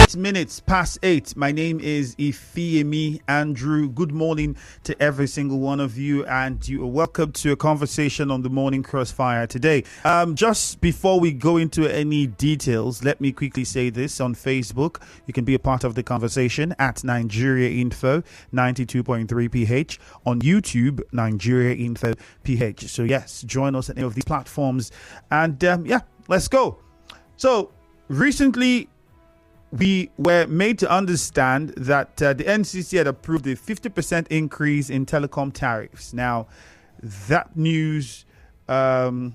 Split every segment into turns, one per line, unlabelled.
8 minutes past 8. My name is Ifeemi Andrew. Good morning to every single one of you, and you are welcome to a conversation on the Morning Crossfire today. Just before we go into any details, let me quickly say this. On Facebook, you can be a part of the conversation at Nigeria Info 92.3 PH. On YouTube, Nigeria Info PH. So yes, join us at any of these platforms, and let's go. So recently, we were made to understand that the NCC had approved a 50% increase in telecom tariffs. Now, that news ruffled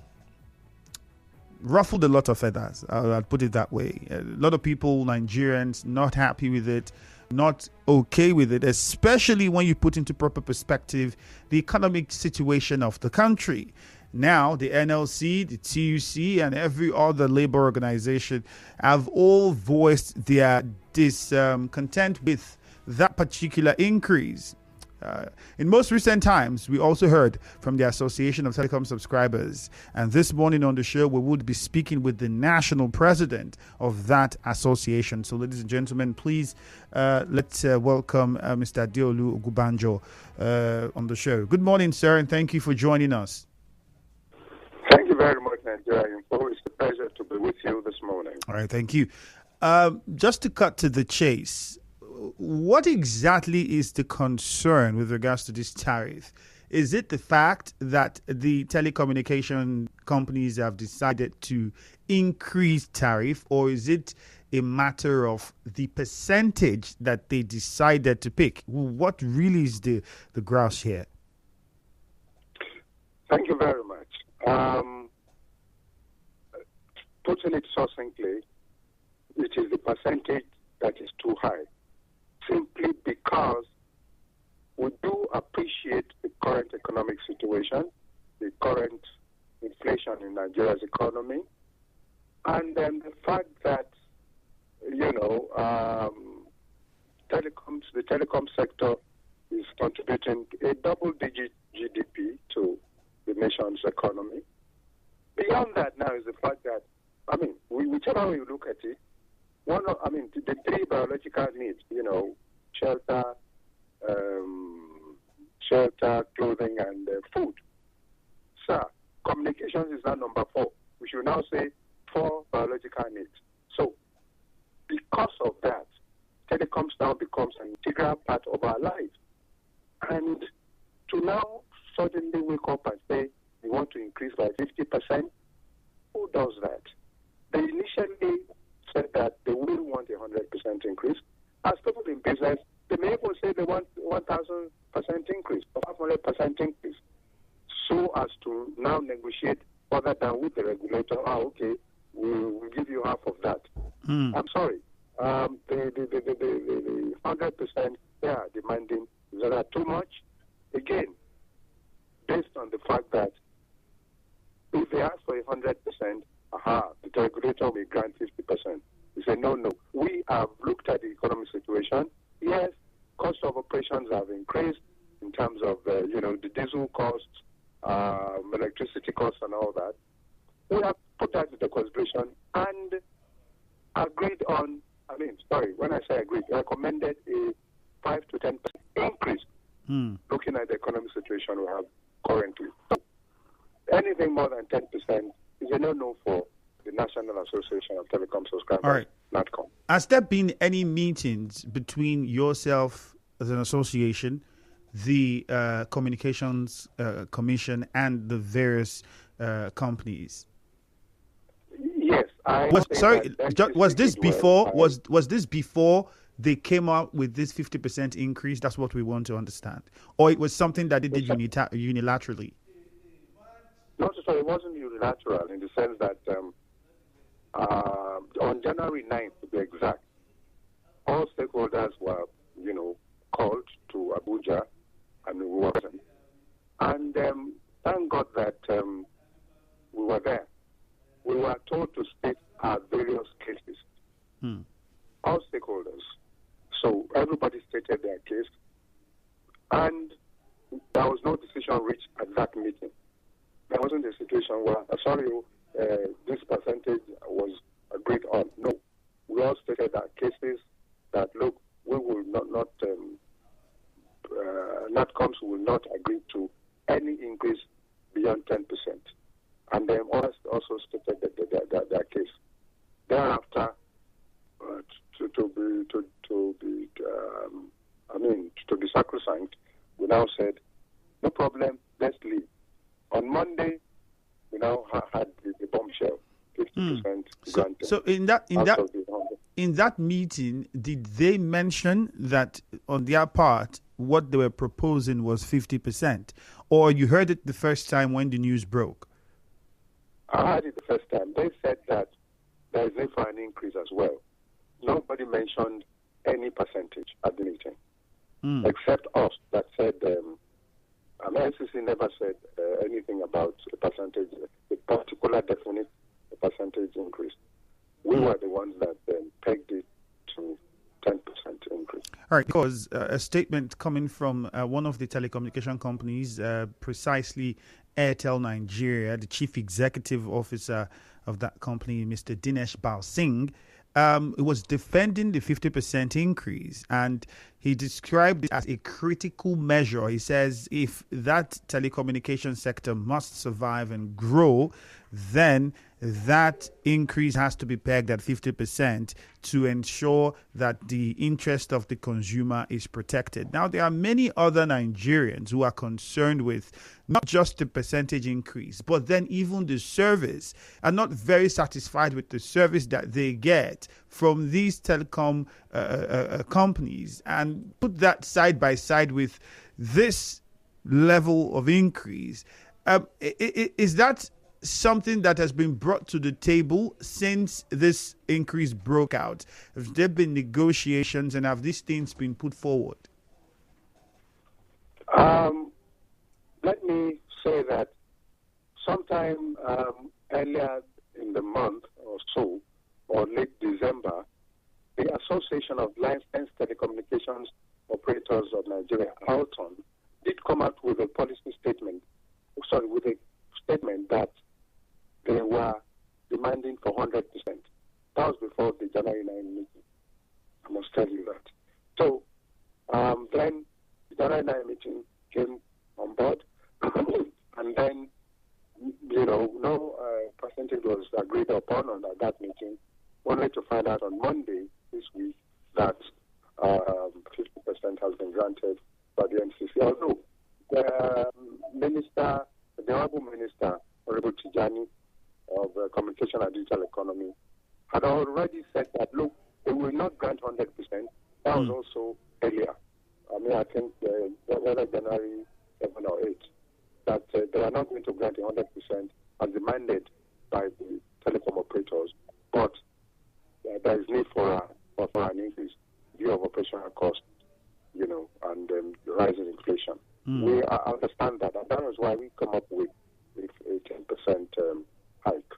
a lot of feathers. I'll put it that way. A lot of people, Nigerians, not happy with it, not okay with it, especially when you put into proper perspective the economic situation of the country. Now, the NLC, the TUC, and every other labor organization have all voiced their discontent with that particular increase. In most recent times, we also heard from the Association of Telecom Subscribers. And this morning on the show, we would be speaking with the national president of that association. So, ladies and gentlemen, please let's welcome Mr. Adeolu Ogunbanjo on the show. Good morning, sir, and thank you for joining us.
Thank you very much, Nigeria. It's a pleasure to be with you this morning.
All right, thank you. Just to cut to the chase, what exactly is the concern with regards to this tariff? Is it the fact that the telecommunication companies have decided to increase tariff, or is it a matter of the percentage that they decided to pick? What really is the grouse here?
Thank you very much. Putting it succinctly, it is the percentage that is too high, simply because we do appreciate the current economic situation, the current inflation in Nigeria's economy, and then the fact that, the telecom sector is contributing a double-digit GDP to the nation's economy. Beyond that now is the fact that, whichever way you look at it, the three biological needs, shelter, clothing, and food. Sir, communications is now number 4. We should now say 4 biological needs. So, because of that, telecoms now becomes an integral part of our lives. And to now suddenly wake up and say we want to increase by 50%, who does that? They initially said that they wouldn't want a 100% increase. As people in business, they may even say they want 1,000% increase or 500% increase, so as to now negotiate further down with the regulator. Okay, we'll give you half of that. I'm sorry. The 100% they are demanding is that too much? Again, based on the fact that if they ask for 100%, the regulator will grant 50%. We say, no. We have looked at the economic situation. Yes, cost of operations have increased in terms of, the diesel costs, electricity costs and all that. We have put that into consideration and agreed on, when I say agreed, recommended a 5 to 10% increase looking at the economic situation we have currently. So anything more than 10% is a no-no for the National Association of Telecom Subscribers.
All right.
NATCOM.
Has there been any meetings between yourself as an association, the Communications Commission, and the various companies?
Yes.
Was this before? Was this before they came out with this 50% increase? That's what we want to understand. Or it was something that they did unilaterally?
No, so it wasn't unilateral in the sense that on January 9th, to be exact, all stakeholders were, called to Abuja, and we were present. And thank God that we were there. We were told to state our various cases. All stakeholders. So everybody stated their case, and there was no decision reached at that meeting. There wasn't a situation where, this percentage was agreed on. No. We all stated our cases, their case. Thereafter, to be sacrosanct, we now said, no problem, let's leave. On Monday, we now had the bombshell, 50% granted.
So in that meeting, did they mention that on their part what they were proposing was 50%, or you heard it the first time when the news broke?
I heard it the first time. They said that there is need for an increase as well. Nobody mentioned any percentage at the meeting, except us that said, NCC never said anything about a percentage, a particular definite percentage increase. We were the ones that pegged it to 10% increase.
All right, because a statement coming from one of the telecommunication companies, precisely Airtel Nigeria, the chief executive officer of that company, Mr. Dinesh Balsingh, was defending the 50% increase, and he described it as a critical measure. He says if that telecommunication sector must survive and grow, then that increase has to be pegged at 50% to ensure that the interest of the consumer is protected. Now, there are many other Nigerians who are concerned with not just the percentage increase, but then even the service, and not very satisfied with the service that they get from these telecom companies, and put that side by side with this level of increase. Is that something that has been brought to the table since this increase broke out? Have there been negotiations, and have these things been put forward?
Let me say that sometime earlier in the month or so, or late December, the Association of Licensed Telecommunications Operators of Nigeria, ALTON, did come out with a policy statement, with a statement that they were demanding for 100%. That was before the January 9 meeting. I must tell you that. So then the January 9 meeting came on board, and then, no percentage was agreed upon on that meeting, only to find out on Monday this week that 50% has been granted by the NCC. Although the Honorable Minister, Honorable Tijani, of Communication and Digital Economy, had already said that, look, they will not grant 100%. That was also earlier. I think whether January 7 or 8, that they are not going to grant 100% as demanded by the telecom operators, but there is need for an increase due of operational cost, and the rising inflation. We understand that, and that is why we come up with a 10% hike.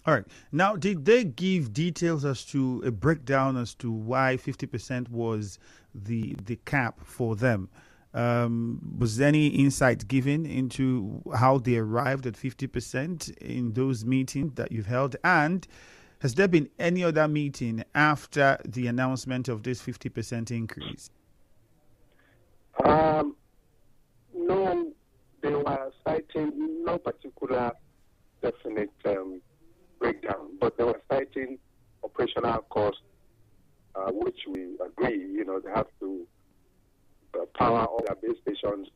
All right. Now, did they give details as to a breakdown as to why 50% was the cap for them? Was there any insight given into how they arrived at 50% in those meetings that you've held? And has there been any other meeting after the announcement of this 50% increase?
No, they were citing no particular definite breakdown, but they were citing operational costs, which we agree, they have to power all their base stations,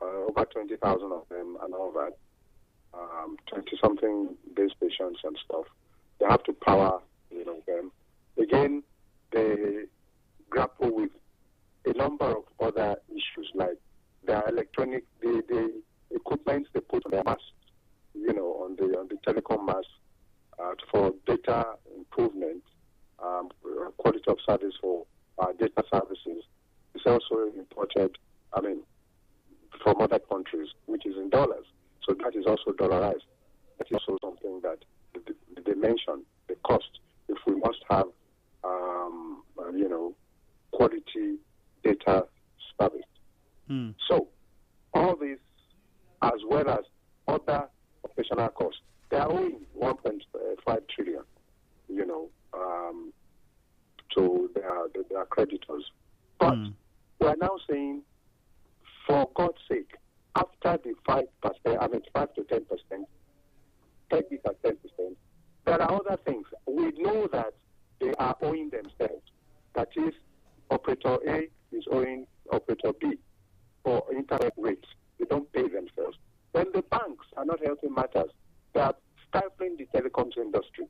over 20,000 of them and all that, 20-something base stations and stuff. They have to power, them. Again, they grapple with a number of other issues like the electronic, the equipment they put on their masts, on the telecom masts for data improvement, quality of service for data services. It's also imported, from other countries, which is in dollars. So that is also dollarized. That is also something that they mentioned, the cost. If we must have, quality data service. So all this, as well as other operational costs, they are owing 1.5 trillion, to their creditors. But we are now saying, for God's sake, after the 5%, 5 to 10%, take it at 10%, there are other things. We know that they are owing themselves. That is, operator A is owing operator B for internet rates. They don't pay themselves. Then the banks are not helping matters. They are stifling the telecoms industry.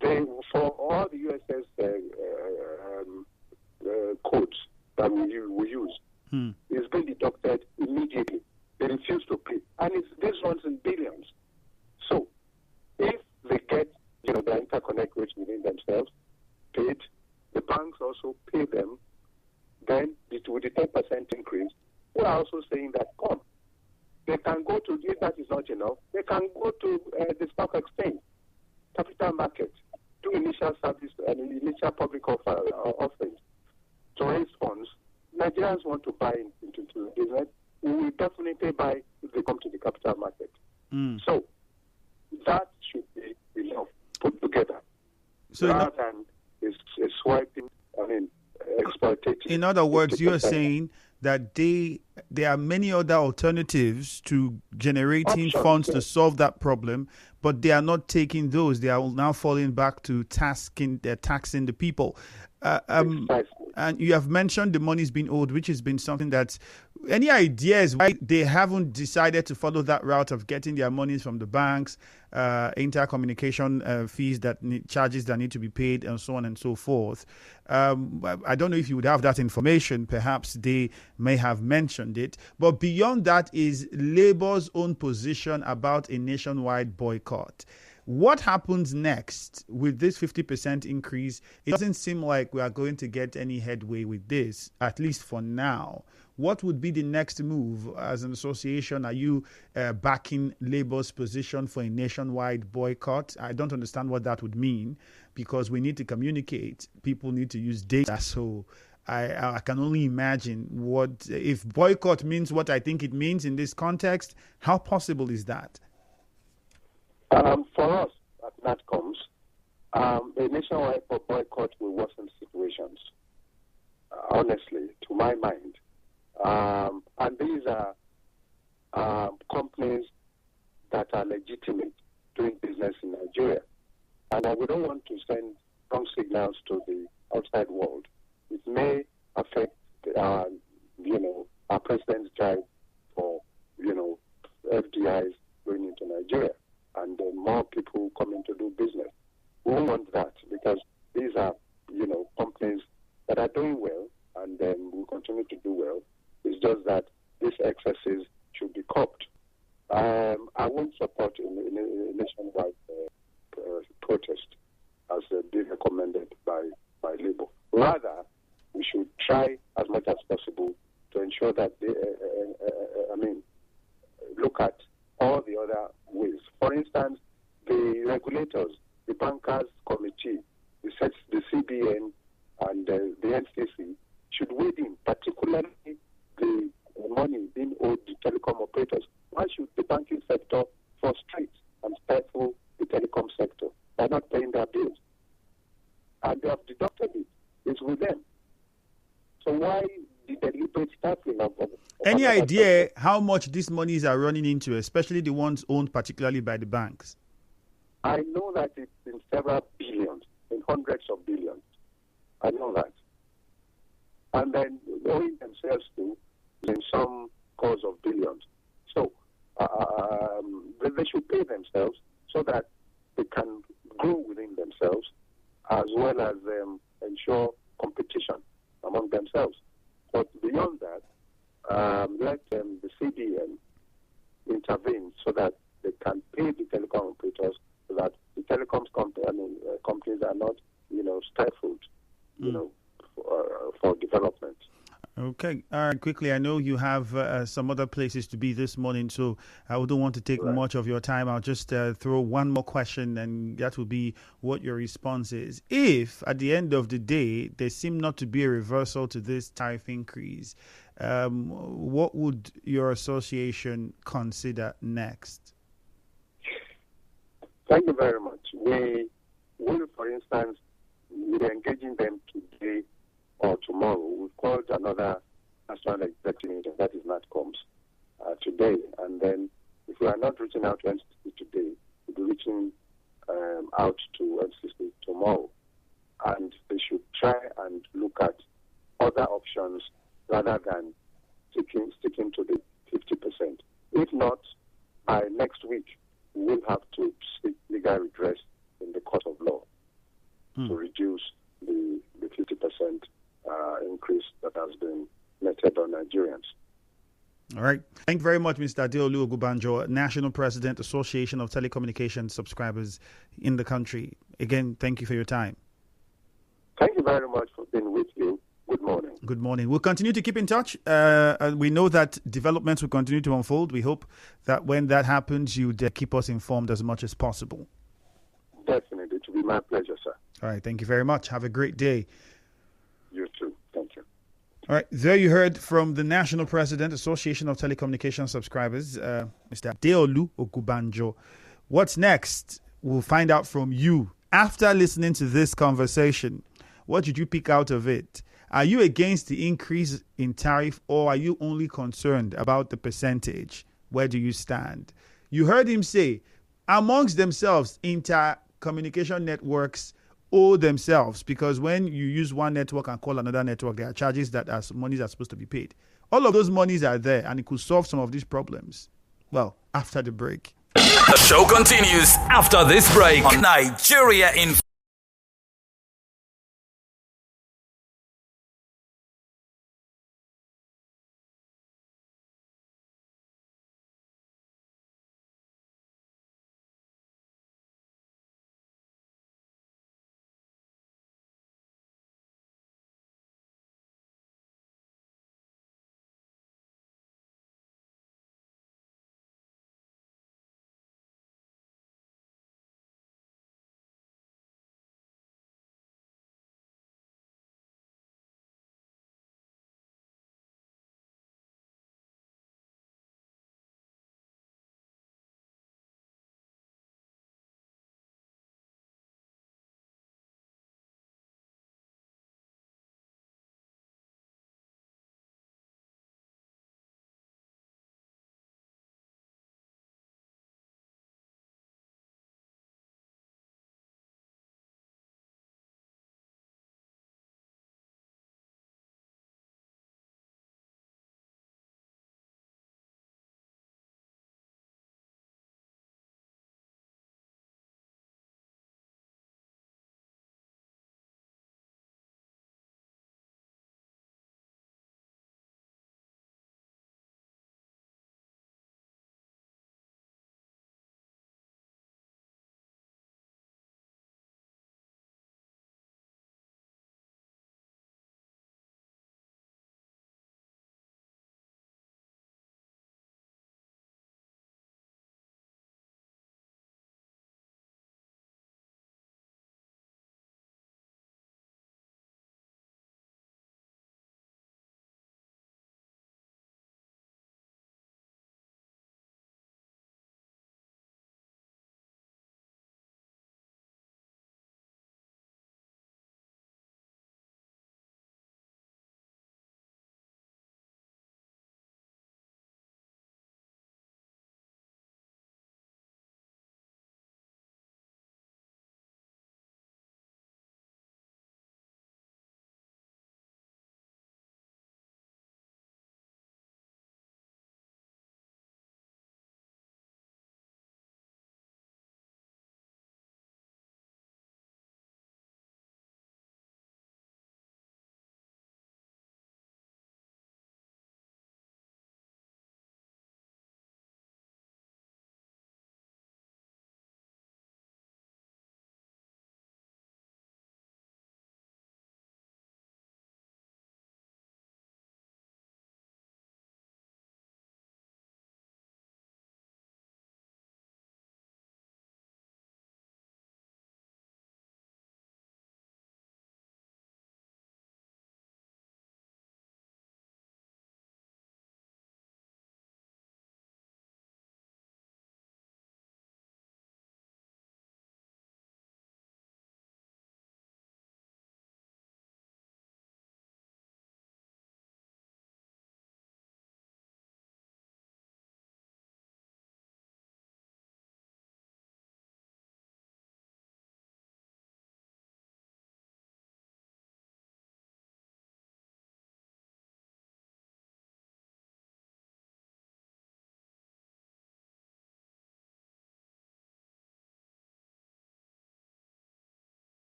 They, for all the USS codes that we use, it's been deducted immediately. They refuse to pay. And this runs in billions. So, if they get, the interconnect rates within themselves paid, the banks also pay them, then with the 10% increase, we are also saying that, come, they can go to, if that is not enough, they can go to the stock exchange, capital market, do initial service and initial public offerings to raise funds. Nigerians want to buy into the business. We will definitely buy if they come to the capital market. So that should be enough put together, so rather than swiping, exploitative.
In other words, you are saying that there are many other alternatives to generating funds to solve that problem, but they are not taking those. They are now falling back to taxing the people. And you have mentioned the money's been owed, which has been something that's... Any ideas why they haven't decided to follow that route of getting their monies from the banks, intercommunication fees charges that need to be paid, and so on and so forth? I don't know if you would have that information. Perhaps they may have mentioned it. But beyond that is Labour's own position about a nationwide boycott. What happens next with this 50% increase? It doesn't seem like we are going to get any headway with this, at least for now. What would be the next move as an association? Are you backing Labour's position for a nationwide boycott? I don't understand what that would mean, because we need to communicate. People need to use data. So I can only imagine what if boycott means what I think it means in this context. How possible is that?
For us at NatComs, a nationwide boycott will worsen situations, honestly, to my mind. And these are companies that are legitimate doing business in Nigeria. And we don't want to send wrong signals to the outside world. It may affect our president's drive for, FDIs going into Nigeria and more people coming to do business. We don't want that, because these are, companies that are doing well and will continue to do well. It's just that these excesses should be curbed. I won't support a nationwide protest as being recommended by Labour. Rather, we should try as much as possible to ensure that look at all the other ways. For instance, the regulators, the bankers committee, the CBN and the NCC should weigh in, particularly the money being owed to telecom operators. Why should the banking sector frustrate and stifle the telecom sector by not paying their bills? And they have deducted it. It's with them. So why the deliberate stifling of
any idea how much these monies are running into, especially the ones owned particularly by the banks?
I know that it's in several billions, in hundreds of billions. I know that. And then owing themselves to in some cause of billions. So they should pay themselves so that they can grow within themselves, as well as ensure competition among themselves. But beyond that, let the CBN intervene so that they can pay the telecom operators, so that the telecoms companies are not, stifled, for development.
Okay. Quickly, I know you have some other places to be this morning, so I wouldn't want to take much of your time. I'll just throw one more question, and that will be what your response is. If, at the end of the day, there seemed not to be a reversal to this tariff increase, what would your association consider next?
Thank you very much. We will, for instance, we're engaging them today or tomorrow. We've called another national executive meeting, that is NatComs, today. And then if we are not reaching out to NCC today, we'll be reaching out to NCC tomorrow, and they should try and look at other options rather than sticking to the 50%. If not, by next week, we will have to seek legal redress in the court of law to reduce the 50% increase that has been meted on Nigerians.
All right. Thank you very much, Mr. Adeolu Ogunbanjo, National President, Association of Telecommunications Subscribers in the country. Again, thank you for your time.
Thank you very much for being with you. Good morning.
Good morning. We'll continue to keep in touch. We know that developments will continue to unfold. We hope that when that happens, you'd keep us informed as much as possible.
Definitely. It will be my pleasure, sir.
All right. Thank you very much. Have a great day.
You too. Thank you.
All right. There you heard from the National President, Association of Telecommunications Subscribers, Mr. Adeolu Ogunbanjo. What's next? We'll find out from you after listening to this conversation. What did you pick out of it? Are you against the increase in tariff, or are you only concerned about the percentage? Where do you stand? You heard him say, amongst themselves, intercommunication networks owe themselves, because when you use one network and call another network, there are charges that are monies are supposed to be paid. All of those monies are there, and it could solve some of these problems. Well, after the break.
The show continues after this break on Nigeria in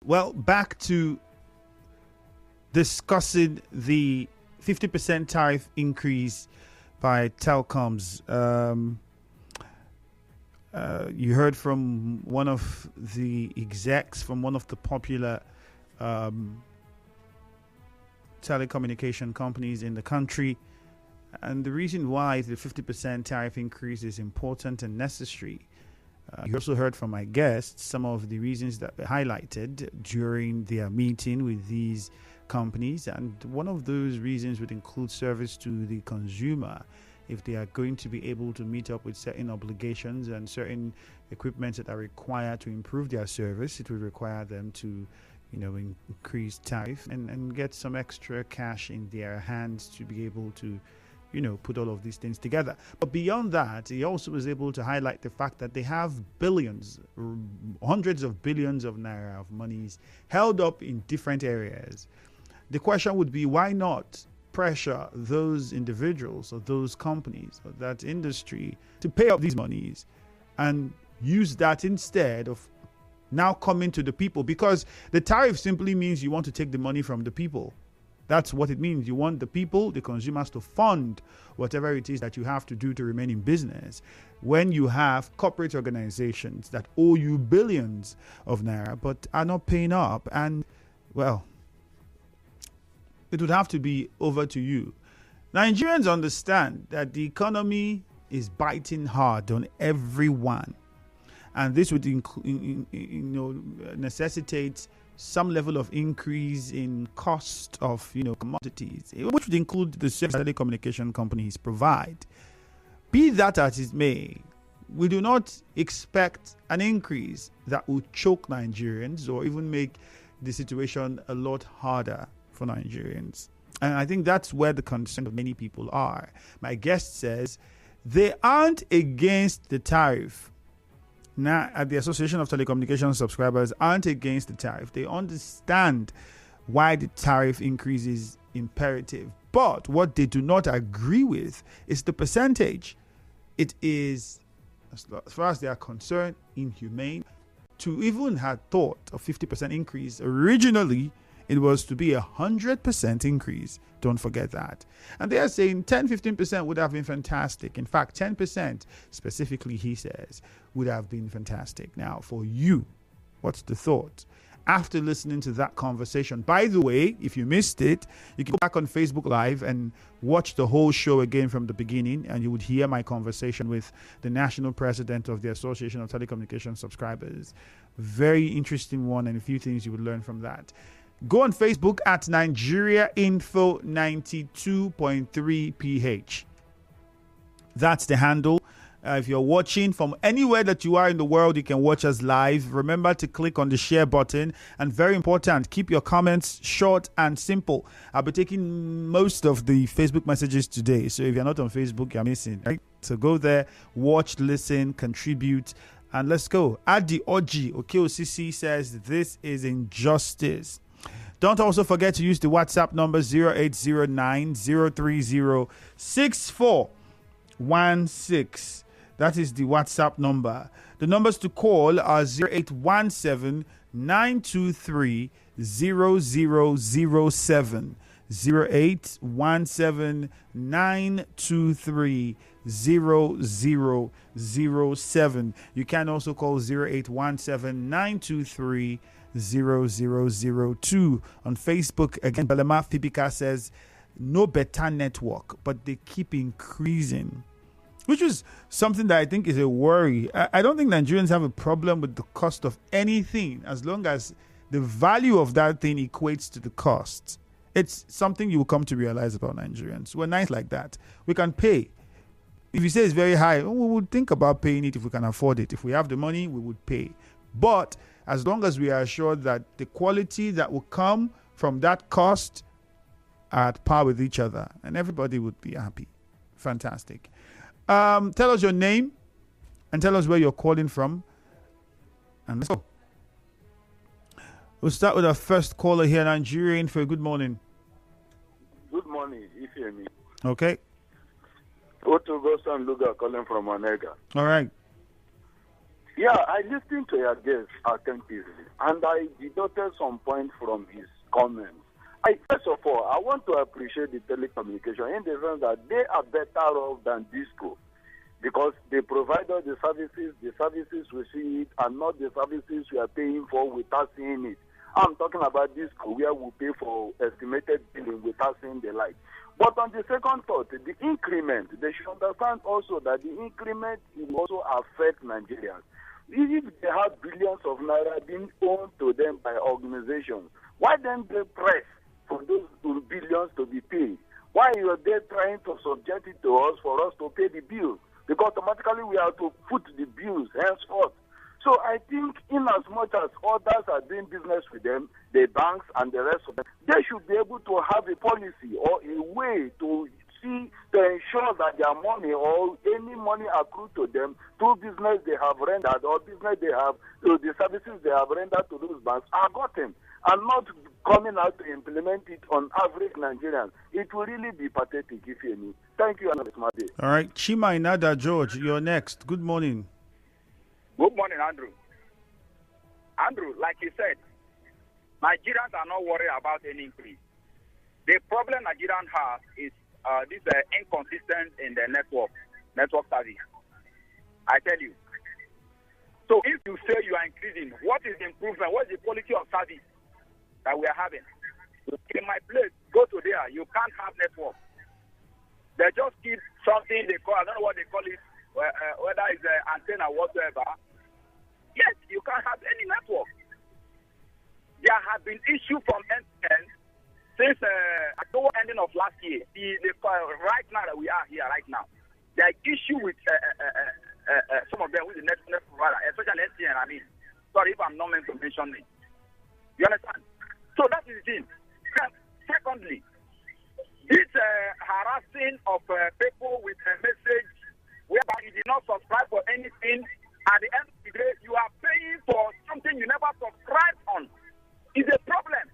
Well, back to discussing the 50% tariff increase by Telecoms. You heard from one of the execs from one of the popular telecommunication companies in the country. And the reason why the 50% tariff increase is important and necessary. You also heard from my guests some of the reasons that were highlighted during their meeting with these companies. And one of those reasons would include service to the consumer. If they are going to be able to meet up with certain obligations and certain equipment that are required to improve their service, it will require them to increase tariff and get some extra cash in their hands to be able to put all of these things together. But beyond that, he also was able to highlight the fact that they have billions, hundreds of billions of naira of monies held up in different areas. The question would be, why not pressure those individuals or those companies or that industry to pay up these monies and use that instead of now coming to the people? Because the tariff simply means you want to take the money from the people. That's what it means. You want the people, the consumers, to fund whatever it is that you have to do to remain in business. When you have corporate organizations that owe you billions of naira but are not paying up, and, well, it would have to be over to you. Nigerians understand that the economy is biting hard on everyone. And this would necessitate some level of increase in cost of commodities, which would include the service that telecommunication companies provide. Be that as it may, we do not expect an increase that will choke Nigerians or even make the situation a lot harder for Nigerians. And I think that's where the concern of many people are. My guest says they aren't against the tariff. Now, at the Association of Telecommunication Subscribers aren't against the tariff. They understand why the tariff increase is imperative. But what they do not agree with is the percentage. It is, as far as they are concerned, inhumane to even have thought of 50% increase. Originally, it was to be 100% increase. Don't forget that. And they are saying 10-15% would have been fantastic. In fact, 10% specifically, he says, would have been fantastic. Now, for you, what's the thought? After listening to that conversation, by the way, if you missed it, you can go back on Facebook Live and watch the whole show again from the beginning, and you would hear my conversation with the national president of the Association of Telecommunication Subscribers. Very interesting one, and a few things you would learn from that. Go on Facebook at Nigeria Info 92.3 PH. That's the handle. If you're watching from anywhere that you are in the world, you can watch us live. Remember to click on the share button. And very important, keep your comments short and simple. I'll be taking most of the Facebook messages today. So if you're not on Facebook, you're missing, right? So go there, watch, listen, contribute, and let's go. Adi Oji OKOCC says this is injustice. Don't also forget to use the WhatsApp number 0809-030-6416. That is the WhatsApp number. The numbers to call are 0817-923-0007. 0817-923-0007. You can also call 0817-923-0002. On Facebook, again, Belema Fibika says no better network, but they keep increasing, which is something that I think is a worry. I don't think Nigerians have a problem with the cost of anything as long as the value of that thing equates to the cost. It's something you will come to realize about Nigerians. We're nice like that. We can pay. If you say it's very high, we would think about paying it if we can afford it. If we have the money, we would pay. But as long as we are assured that the quality that will come from that cost are at par with each other, and everybody would be happy. Fantastic. Tell us your name and tell us where you're calling from. And let's go. We'll start with our first caller here, Nigerian, for a good morning.
Good morning, if you hear me.
Okay.
Otogo San Luga calling from Onega.
All right.
Yeah, I listened to your guest attentively, and I deducted some points from his comments. First of all, I want to appreciate the telecommunication in the sense that they are better off than Disco because they provide us the services we see it, and not the services we are paying for without seeing it. I'm talking about Disco, where we pay for estimated billing without seeing the light. But on the second thought, the increment, they should understand also that the increment will also affect Nigerians. If they have billions of naira being owned to them by organizations, why then they press for those billions to be paid? Why are they trying to subject it to us for us to pay the bills? Because automatically we have to foot the bills henceforth. So I think in as much as others are doing business with them, the banks and the rest of them, they should be able to have a policy or a way to ensure that their money or any money accrued to them through business they have rendered or business they have, the services they have rendered to those banks are gotten and not coming out to implement it on average Nigerians. It will really be pathetic if any. Thank you and have a smart day.
All right, Chima Inada George, you're next. Good morning.
Good morning, Andrew. Andrew, like you said, Nigerians are not worried about any increase. The problem Nigerians have is this inconsistent in the network service. I tell you. So if you say you are increasing, what is the improvement? What is the quality of service that we are having? In my place, go to there, you can't have network. They just keep something they call, I don't know what they call it, whether it's an antenna or whatever. Yes, you can't have any network. There have been issues from MTN since October ending of last year. Right now that we are here right now, there are issues with some of them with the network provider, especially MTN. I mean, sorry if I'm not meant to mention it. You understand? So that is the thing. Secondly, this harassing of people with a message whereby you did not subscribe for anything. At the end of the day, you are paying for something you never subscribed on. It's a problem.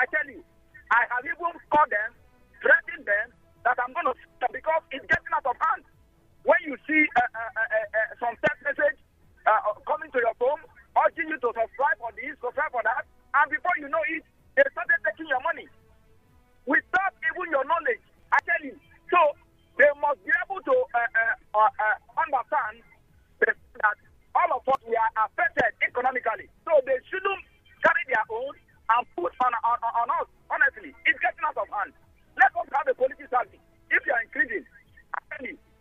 I tell you, I have even called them, threatened them that I'm going to sue them because it's getting out of hand. When you see some text message coming to your phone, urging you to subscribe for this, subscribe for that, and before you know it, they started taking your money without even your knowledge. I tell you. So they must be able to understand that all of us, we are affected economically. So they shouldn't carry their own and put on us. Honestly, it's getting out of hand. Let us have a quality service. If you are increasing,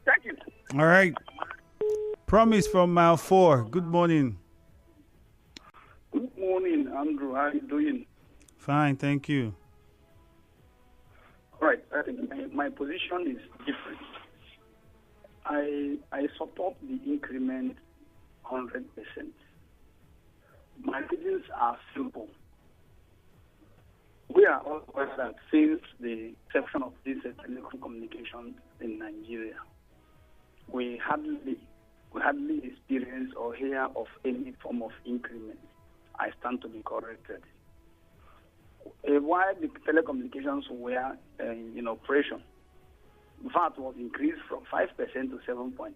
thank you.
All right. Promise from Mile 4. Good morning.
Good morning, Andrew. How are you doing?
Fine, thank you.
All right. I think my position is different. I support the increment 100%. My reasons are simple. We are all aware that since the inception of this telecommunications in Nigeria, we hardly experience or hear of any form of increment. I stand to be corrected. While the telecommunications were in operation, VAT was increased from 5% to 7.5%.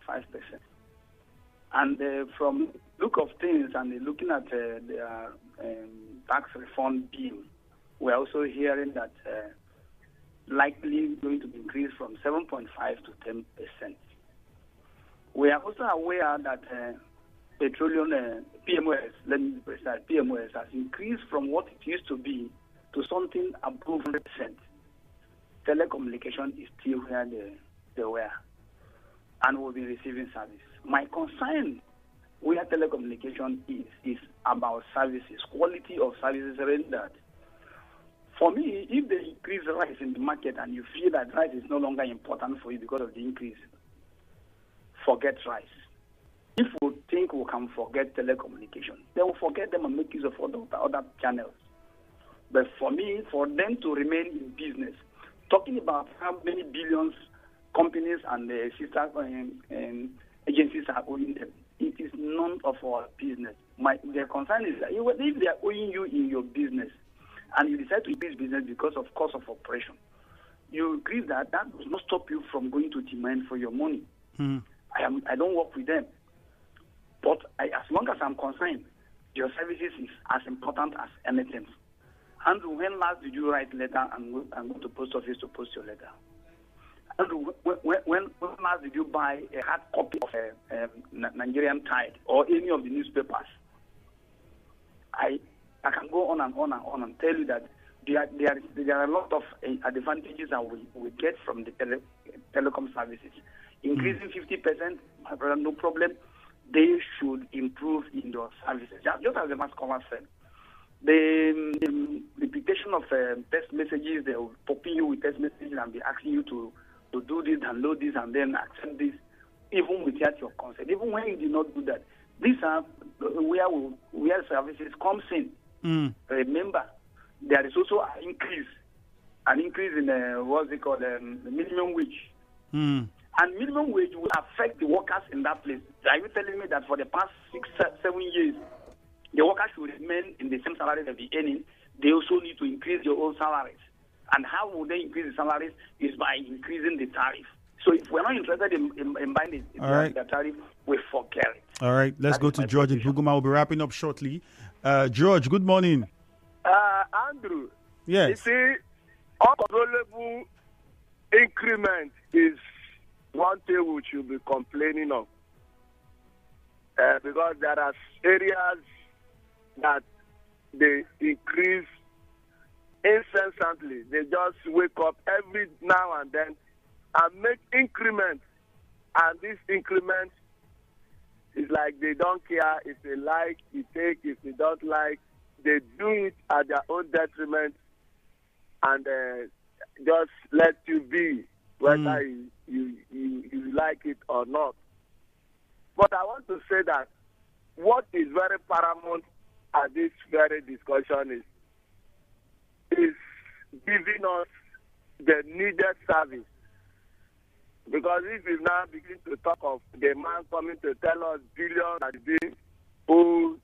And from look of things and looking at their tax reform bill, we're also hearing that likely going to be increased from 7.5 to 10%. We are also aware that petroleum PMOS, let me be precise, PMOS has increased from what it used to be to something above 100%. Telecommunication is still where they were and will be receiving service. My concern where telecommunication is about services, quality of services rendered. For me, if they increase the rice in the market and you feel that rice is no longer important for you because of the increase, forget rice. If we think we can forget telecommunication, they will forget them and make use of other channels. But for me, for them to remain in business, talking about how many billions companies and the sister agencies are owing them, it is none of our business. Their concern is that if they are owing you in your business and you decide to increase business because of cost of operation, you increase that does not stop you from going to demand for your money. I don't work with them. But as long as I'm concerned, your services is as important as anything. Andrew, when last did you write letter and go to post office to post your letter? Andrew, when last did you buy a hard copy of a Nigerian Tide or any of the newspapers? I can go on and on and on and tell you that there are a lot of advantages that we get from the telecom services. Increasing 50%, my brother, no problem. They should improve in their services. Just as the mass caller said, the repetition of text messages, they will popping you with text messages and be asking you to do this, download this, and then accept this, even without your consent. Even when you did not do that, these are where services comes in. Remember, there is also an increase in what's it called, the minimum wage. And minimum wage will affect the workers in that place. Are you telling me that for the past 6-7 years, the workers should remain in the same salary they'll be earning? They also need to increase their own salaries. And how will they increase the salaries? Is by increasing the tariff. So if we're not interested in buying the tariff, we forget it.
All right, let's go to George in Buguma. We'll be wrapping up shortly. George, good morning.
Andrew.
Yes.
You see, uncontrollable increment is one thing we should be complaining of. Because there are areas that they increase incessantly. They just wake up every now and then and make increments. And this increment is like they don't care. If they like, you take. If they don't like, they do it at their own detriment and just let you be, whether you like it or not. But I want to say that what is very paramount at this very discussion is giving us the needed service. Because if we now begin to talk of the man coming to tell us billions that is being owed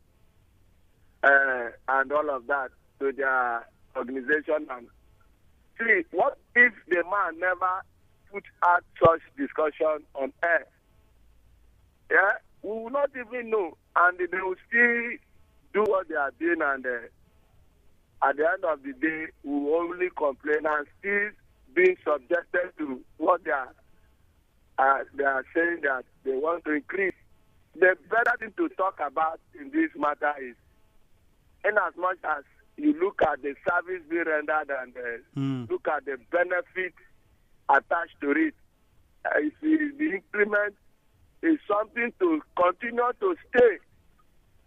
and all of that to their organization, and see, what if the man never put out such discussion on air? Yeah, we will not even know, and they will still do what they are doing, and at the end of the day, we will only complain and still being subjected to what they are saying that they want to increase. The better thing to talk about in this matter is, in as much as you look at the service being rendered and look at the benefit attached to it, if the increment is something to continue to stay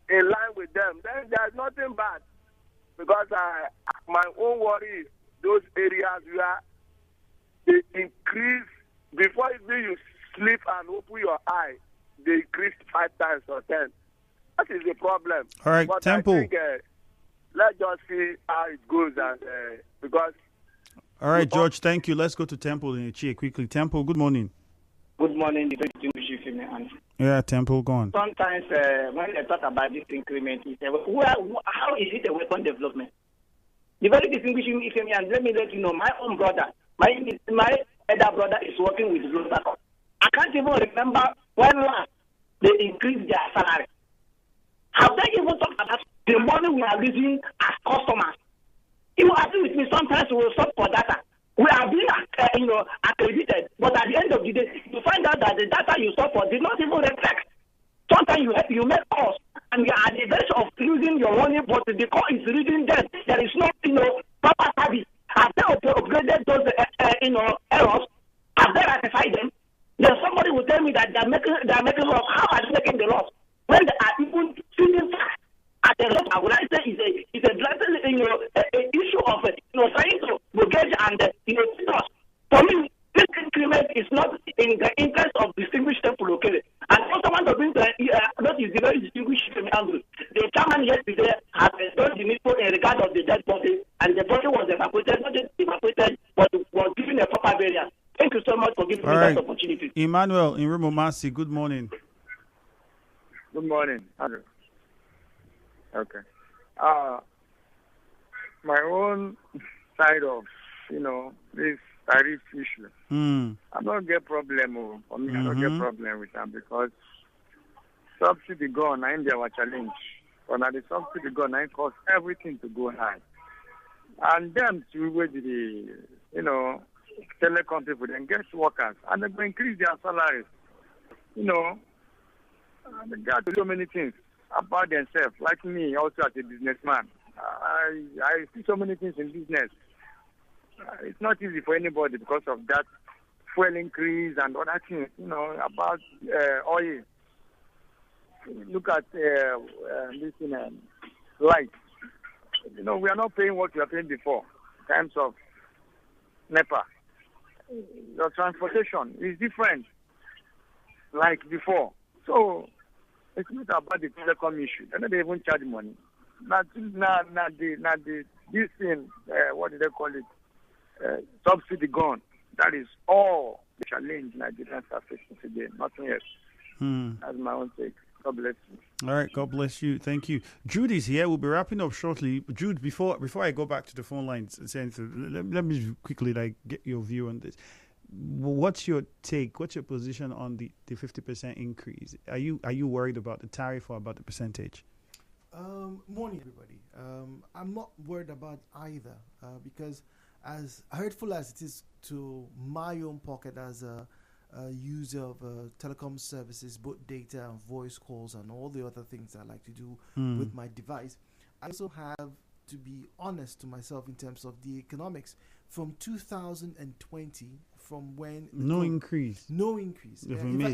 in line with them, then there's nothing bad. Because my own worry is those areas where they increase, before you sleep and open your eye, they increase 5 times or 10. That is the problem.
All right,
but
Temple.
I think, let's just see how it goes, and because.
All right, George, thank you. Let's go to Temple in Ichie quickly. Temple, good morning.
Good morning,
Yeah, Temple, go on.
Sometimes when they talk about this increment, you say, how is it a weapon development? The very distinguishing Ifemi, and let me let you know, my own brother, my elder brother is working with Global. I can't even remember when last they increased their salary. Have they even talked about the money we are losing as customers? You agree with me, sometimes we will stop for data. We are being accredited, but at the end of the day, you find out that the data you stop for did not even reflect. Sometimes you make calls and you are at the verge of losing your money, but the call is reading dead. There is no proper service. Have they upgraded those errors? Have they rectified them? Then somebody will tell me that they are making loss. How are they making the loss? When they are even feeding at the loss, I would like to say it's a issue of trying to gauge and us. For me, this increment is not in the interest of distinguished people locally. And also want to bring that is the very distinguished Andrew. The chairman yesterday has done the needful in regard of the dead body, and the body was evacuated, not just evacuated, but was given a proper burial. Thank you so much for giving me that opportunity.
Emmanuel in Rumomasi, good morning.
Good morning, Andrew. Okay. My own side of, this tariff issue. I don't get problem. For me, I don't get problem with them because subsidy gone, and they were challenge. But now the subsidy gone, and cause everything to go high. And them to with the, telecom people, then get workers, and they will increase their salaries. They got to do many things about themselves. Like me, also as a businessman, I see so many things in business. It's not easy for anybody because of that fuel increase and other things, about oil. Look at this light. We are not paying what we are paying before in terms of NEPA. Your transportation is different like before. So it's not about the telecom issue. They don't even charge money. This thing, what do they call it? Subsidy gone. That is all the challenge Nigerians are facing today. Nothing else. That's my own take. God bless you.
All right, God bless you. Thank you. Jude is here. We'll be wrapping up shortly. Jude, before I go back to the phone lines, let me quickly get your view on this. What's your take? What's your position on the 50% increase? Are you worried about the tariff or about the percentage?
Morning, everybody. I'm not worried about either because as hurtful as it is to my own pocket as a user of telecom services, both data and voice calls and all the other things I like to do with my device, I also have to be honest to myself in terms of the economics. From 2020, from when
no increase.
In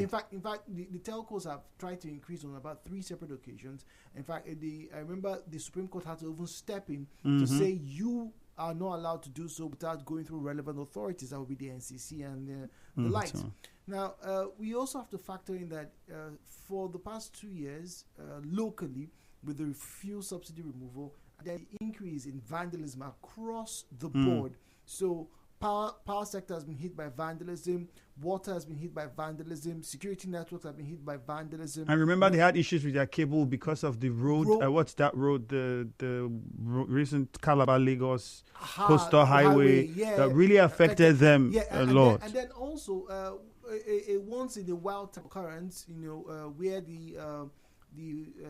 fact, the telcos have tried to increase on about 3 separate occasions. In fact, I remember the Supreme Court had to even step in to say you are not allowed to do so without going through relevant authorities. That would be the NCC and the likes. So. Now, we also have to factor in that for the past 2 years, locally, with the fuel subsidy removal, the increase in vandalism across the board. So power sector has been hit by vandalism, water has been hit by vandalism, security networks have been hit by vandalism.
I remember they had issues with their cable because of the road. What's that road? The recent Calabar Lagos coastal highway that really affected them a lot.
And then also a once in a while occurrence, where the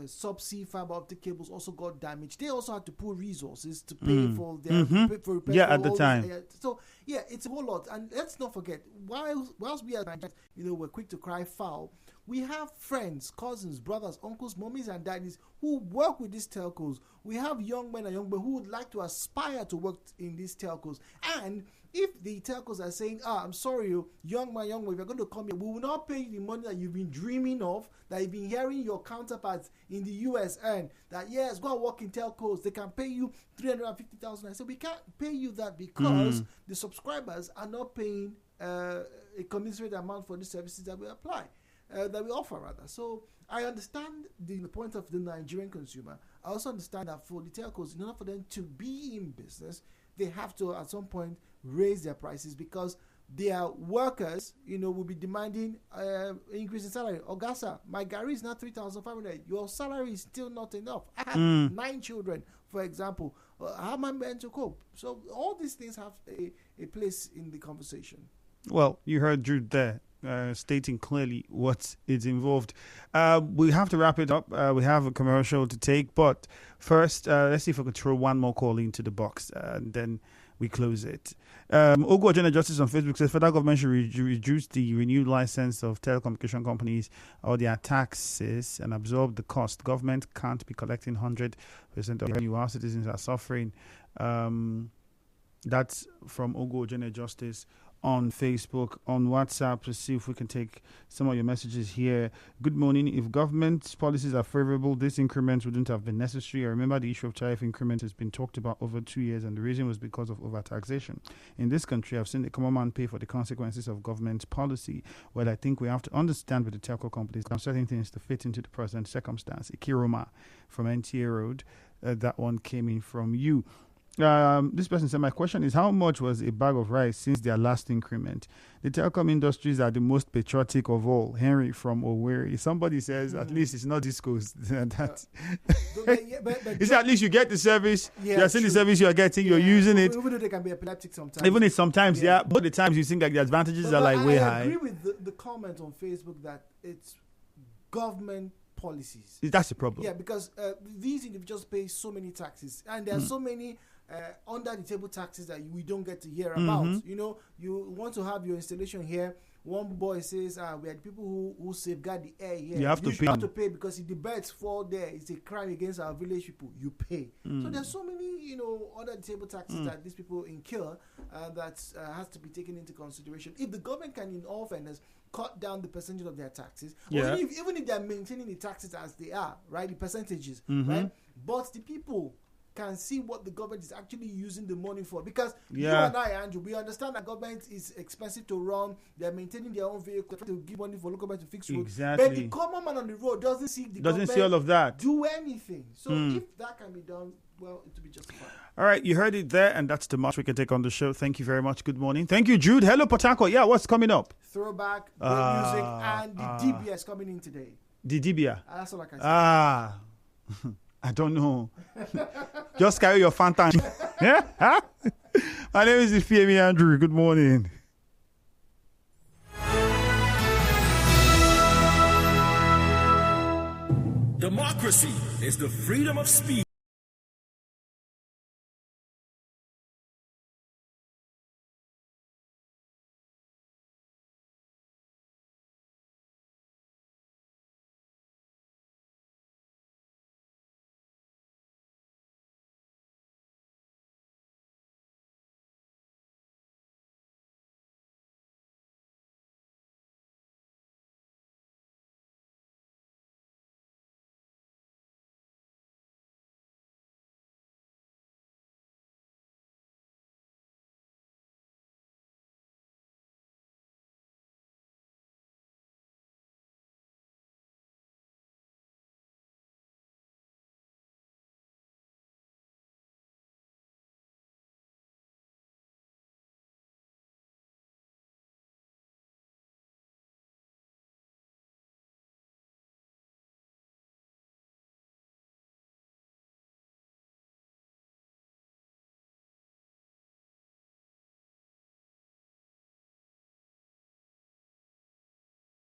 subsea fiber optic cables also got damaged. They also had to put resources to pay for their for repairs.
Yeah, at the time.
So it's a whole lot. And let's not forget, whilst we are Nigerians, we're quick to cry foul, we have friends, cousins, brothers, uncles, mummies, and daddies who work with these telcos. We have young men and young women who would like to aspire to work in these telcos. And if the telcos are saying, I'm sorry, young man, if you're going to come here, we will not pay you the money that you've been dreaming of, that you've been hearing your counterparts in the US earn, that yes, go and work in telcos, they can pay you $350,000. So we can't pay you that because the subscribers are not paying a commensurate amount for the services that we apply. That we offer rather. So I understand the point of the Nigerian consumer. I also understand that for the telcos, in order for them to be in business, they have to at some point raise their prices because their workers, will be demanding increase in salary. Ogasa, my Gary is now 3,500. Your salary is still not enough. I have 9 children, for example. How am I meant to cope? So all these things have a place in the conversation.
Well, you heard Jude there. Stating clearly what is involved. We have to wrap it up. We have a commercial to take, but first, let's see if we can throw one more call into the box, and then we close it. Ogo General Justice on Facebook says federal government should reduce the renewed license of telecommunication companies or their taxes and absorb the cost. Government can't be collecting 100% of revenue while citizens are suffering. That's from Ogo General Justice on Facebook. On WhatsApp, to see if we can take some of your messages here. Good morning. If government policies are favorable, this increment wouldn't have been necessary. I remember the issue of tariff increment has been talked about over 2 years, and the reason was because of overtaxation. In this country, I've seen the common man pay for the consequences of government policy. Well, I think we have to understand with the telco companies there are certain things to fit into the present circumstance. Ikiroma from NTA Road, that one came in from you. This person said, my question is, how much was a bag of rice since their last increment? The telecom industries are the most patriotic of all. Henry from Owerri. Somebody says, at least it's not discos. It's at least you get the service. You're seeing the service you're getting. You're using it.
Even though they can be epileptic sometimes.
Even if sometimes, but the times you think like the advantages are like way high.
I agree with the comment on Facebook that it's government policies.
That's the problem.
Yeah, because these individuals pay so many taxes, and there are so many under the table taxes that we don't get to hear about. You know, you want to have your installation here. One boy says, we are the people who safeguard the air here.
You have to pay.
You have to pay because if the birds fall there, it's a crime against our village people. You pay. So there's so many, you know, under the table taxes that these people incur that has to be taken into consideration. If the government can, in all fairness, cut down the percentage of their taxes, or even if they're maintaining the taxes as they are, right, the percentages, right, but the people can see what the government is actually using the money for. Because you and I, Andrew, we understand that government is expensive to run. They're maintaining their own vehicle to give money for local government to fix roads.
Exactly.
But the common man on the road doesn't see
all of that.
Do anything. So if that can be done, well, it will be justified.
All right, you heard it there, and that's the much we can take on the show. Thank you very much. Good morning. Thank you, Jude. Hello, Port Harcourt. Yeah, what's coming up?
Throwback, great music, and the DBS coming in today.
The DBS?
That's all I can say.
I don't know. Just carry your Fanta. Yeah? My name is Ifeami Andrew. Good morning.
Democracy is the freedom of speech.